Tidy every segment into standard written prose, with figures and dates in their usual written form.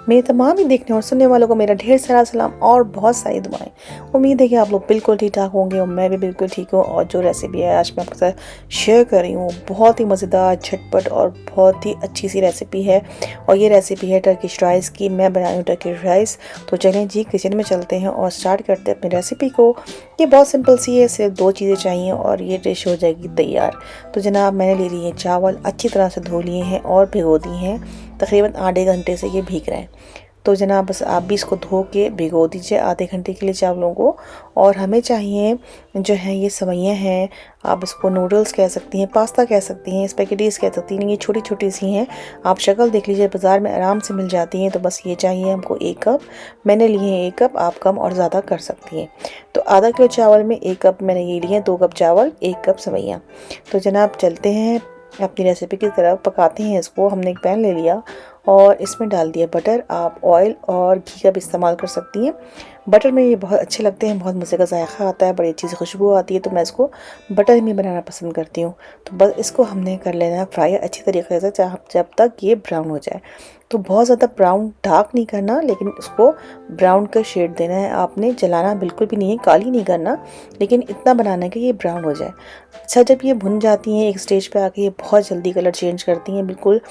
मेरे तमाम ही देखने और सुनने वालों को मेरा ढेर सारा सलाम और बहुत सारी दुआएं। उम्मीद है कि आप लोग बिल्कुल ठीक ठाक होंगे और मैं भी बिल्कुल ठीक हूँ। और जो रेसिपी है आज मैं आपके साथ शेयर कर रही हूँ, बहुत ही मज़ेदार, झटपट और बहुत ही अच्छी सी रेसिपी है। और ये रेसिपी है टर्किश राइस की। मैं बनाई हूँ टर्किश राइस। तो चलें जी, किचन में चलते हैं और स्टार्ट करते हैं अपनी रेसिपी को। ये बहुत सिंपल सी है, सिर्फ 2 चीज़ें चाहिए और ये डिश हो जाएगी तैयार। तो जनाब, मैंने ले लिए चावल, अच्छी तरह से धो लिए हैं और भिगो दिए हैं। तकरीबन आधे घंटे से ये भीग रहे हैं। तो जनाब बस आप भी इसको धो के भिगो दीजिए आधे घंटे के लिए चावलों को। और हमें चाहिए जो है ये सेवइयाँ हैं, आप इसको नूडल्स कह सकती हैं, पास्ता कह सकती हैं, स्पैगेटीज़ कह सकती हैं। ये छोटी छोटी सी हैं, आप शक्ल देख लीजिए, बाज़ार में आराम से मिल जाती हैं। तो बस ये चाहिए हमको 1 कप। मैंने लिए हैं 1 कप, आप कम और ज़्यादा कर सकती हैं। तो आधा किलो चावल में 1 कप मैंने ये लिए हैं, 2 कप चावल, 1 कप सेवइयाँ। तो जनाब चलते हैं अपनी रेसिपी की तरफ, पकाते हैं इसको। हमने एक पैन ले लिया और इसमें डाल दिया बटर। आप ऑयल और घी का भी इस्तेमाल कर सकती हैं। बटर में ये बहुत अच्छे लगते हैं, बहुत मज़े का जायका आता है, बड़ी अच्छी सी खुशबू आती है। तो मैं इसको बटर में बनाना पसंद करती हूँ। तो बस इसको हमने कर लेना है फ्राई अच्छी तरीके से, जब तक ये ब्राउन हो जाए। तो बहुत ज़्यादा ब्राउन डार्क नहीं करना, लेकिन उसको ब्राउन का शेड देना है आपने। जलाना बिल्कुल भी नहीं है, काली नहीं करना, लेकिन इतना बनाना है कि ये ब्राउन हो जाए। अच्छा, जब ये भुन जाती हैं एक स्टेज पे आके, ये बहुत जल्दी कलर चेंज करती हैं, बिल्कुल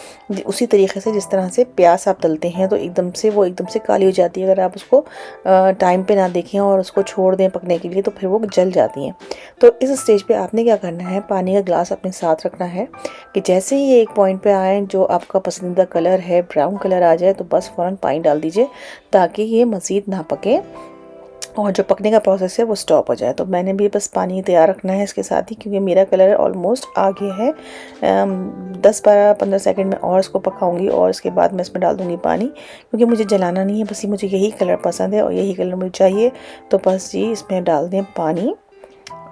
उसी तरीके से जिस तरह से प्याज आप तलते हैं तो एकदम से काली हो जाती है। अगर आप उसको टाइम पे ना देखें और उसको छोड़ दें पकने के लिए तो फिर वो जल जाती हैं। तो इस स्टेज पे आपने क्या करना है, पानी का ग्लास अपने साथ रखना है कि जैसे ही ये एक पॉइंट पे आए जो आपका पसंदीदा कलर है, ब्राउन कलर आ जाए, तो बस फ़ौरन पानी डाल दीजिए ताकि ये मज़ीद ना पके और जो पकने का प्रोसेस है वो स्टॉप हो जाए। तो मैंने भी बस पानी तैयार रखना है इसके साथ ही, क्योंकि मेरा कलर ऑलमोस्ट आ गया है। 10-12-15 सेकंड में और इसको पकाऊंगी और इसके बाद मैं इसमें डाल दूंगी पानी, क्योंकि मुझे जलाना नहीं है, बस ये मुझे यही कलर पसंद है और यही कलर मुझे चाहिए। तो बस जी इसमें डाल दें पानी।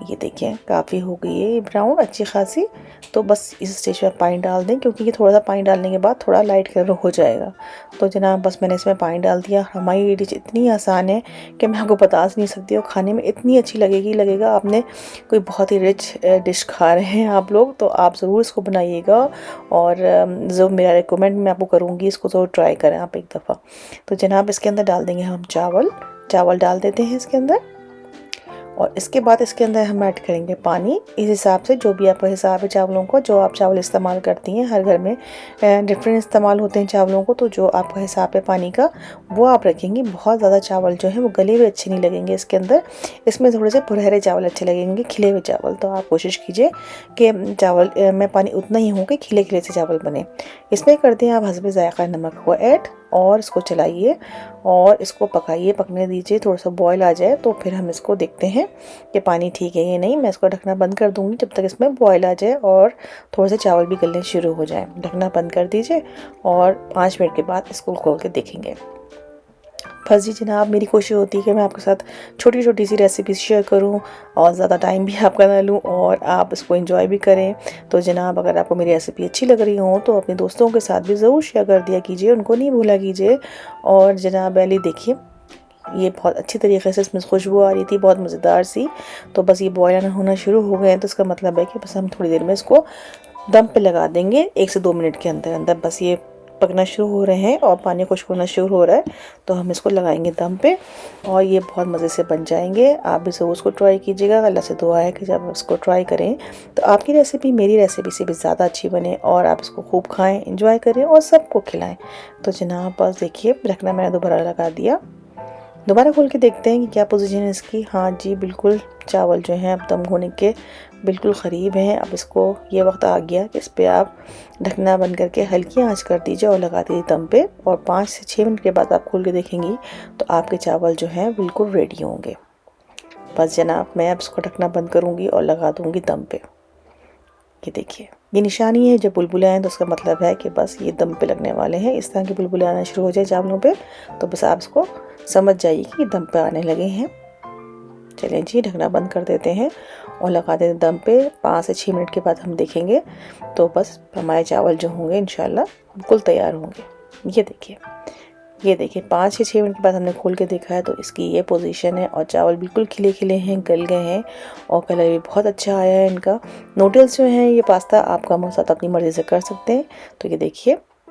ये देखिए काफ़ी हो गई है ये ब्राउन अच्छी खासी। तो बस इस स्टेज पर पानी डाल दें, क्योंकि ये थोड़ा सा पानी डालने के बाद थोड़ा लाइट कलर हो जाएगा। तो जनाब बस मैंने इसमें पानी डाल दिया। हमारी ये डिश इतनी आसान है कि मैं आपको बता नहीं सकती, और खाने में इतनी अच्छी लगेगा आपने कोई बहुत ही रिच डिश खा रहे हैं आप लोग। तो आप ज़रूर इसको बनाइएगा और जो मेरा रिकमेंड मैं आपको करूँगी, इसको ज़रूर ट्राई करें आप एक दफ़ा। तो जनाब इसके अंदर डाल देंगे हम चावल डाल देते हैं इसके अंदर। और इसके बाद इसके अंदर हम ऐड करेंगे पानी इस हिसाब से, जो भी आपका हिसाब है चावलों को, जो आप चावल इस्तेमाल करती हैं। हर घर में डिफरेंट इस्तेमाल होते हैं चावलों को, तो जो आपका हिसाब है पानी का वो आप रखेंगी। बहुत ज़्यादा चावल जो है वो गले हुए अच्छे नहीं लगेंगे इसके अंदर, इसमें थोड़े से भुरहरे चावल अच्छे लगेंगे, खिले हुए चावल। तो आप कोशिश कीजिए कि चावल में पानी उतना ही हो कि खिले खिले से चावल बने। इसमें करते हैं आप हस्बे ज़ायक़ा नमक को ऐड और इसको चलाइए और इसको पकाइए, पकने दीजिए। थोड़ा सा बॉयल आ जाए तो फिर हम इसको देखते हैं कि पानी ठीक है या नहीं। मैं इसको ढकना बंद कर दूंगी जब तक इसमें बॉयल आ जाए और थोड़े से चावल भी गलने शुरू हो जाए। ढकना बंद कर दीजिए और 5 मिनट के बाद इसको खोल के देखेंगे। बस जी जनाब, मेरी कोशिश होती है कि मैं आपके साथ छोटी छोटी सी रेसिपीज़ शेयर करूं और ज़्यादा टाइम भी आपका ना लूं और आप इसको एंजॉय भी करें। तो जनाब अगर आपको मेरी रेसिपी अच्छी लग रही हो तो अपने दोस्तों के साथ भी ज़रूर शेयर कर दिया कीजिए, उनको नहीं भूला कीजिए। और जनाब पहले देखिए ये बहुत अच्छी तरीके से इसमें खुशबू आ रही थी, बहुत मज़ेदार सी। तो बस ये बॉयल होना शुरू हो गए हैं, तो इसका मतलब है कि बस हम थोड़ी देर में इसको दम पे लगा देंगे 1 से 2 मिनट के अंदर अंदर। बस ये पकना शुरू हो रहे हैं और पानी खुश्क होना शुरू हो रहा है, तो हम इसको लगाएंगे दम पे और ये बहुत मज़े से बन जाएंगे। आप भी ज़रूर उसको ट्राई कीजिएगा। अल्लाह से दुआ है कि जब आप इसको ट्राई करें तो आपकी रेसिपी मेरी रेसिपी से भी ज़्यादा अच्छी बने और आप इसको खूब खाएं, इंजॉय करें और सबको खिलाएं। तो जनाब बस देखिए ढकना मैंने दोबारा लगा दिया। दोबारा खोल के देखते हैं कि क्या पोजीशन है इसकी। हाँ जी बिल्कुल, चावल जो हैं अब दम होने के बिल्कुल क़रीब हैं। अब इसको ये वक्त आ गया कि इस पर आप ढकना बंद करके हल्की आंच कर दीजिए और लगा दीजिए दम पे। और 5 से 6 मिनट के बाद आप खोल के देखेंगी तो आपके चावल जो हैं बिल्कुल रेडी होंगे। बस जनाब मैं अब इसको ढकना बंद करूँगी और लगा दूँगी दम पे। ये देखिए ये निशानी है, जब बुलबुले आएँ तो उसका मतलब है कि बस ये दम पे लगने वाले हैं। इस तरह के बुलबुले आना शुरू हो जाए चावलों पे तो बस आप इसको समझ जाइए कि दम पे आने लगे हैं। चलें जी ढकना बंद कर देते हैं और लगा देते दम पे। 5 से 6 मिनट के बाद हम देखेंगे तो बस हमारे चावल जो होंगे इंशाल्लाह बिल्कुल तैयार होंगे। ये देखिए 5 से 6 मिनट के बाद हमने खोल के देखा है तो इसकी ये पोजीशन है और चावल बिल्कुल खिले खिले हैं, गल गए हैं और कलर भी बहुत अच्छा आया है इनका। नूडल्स जो हैं, ये पास्ता आप कम और साथ अपनी मर्ज़ी से कर सकते हैं। तो ये देखिए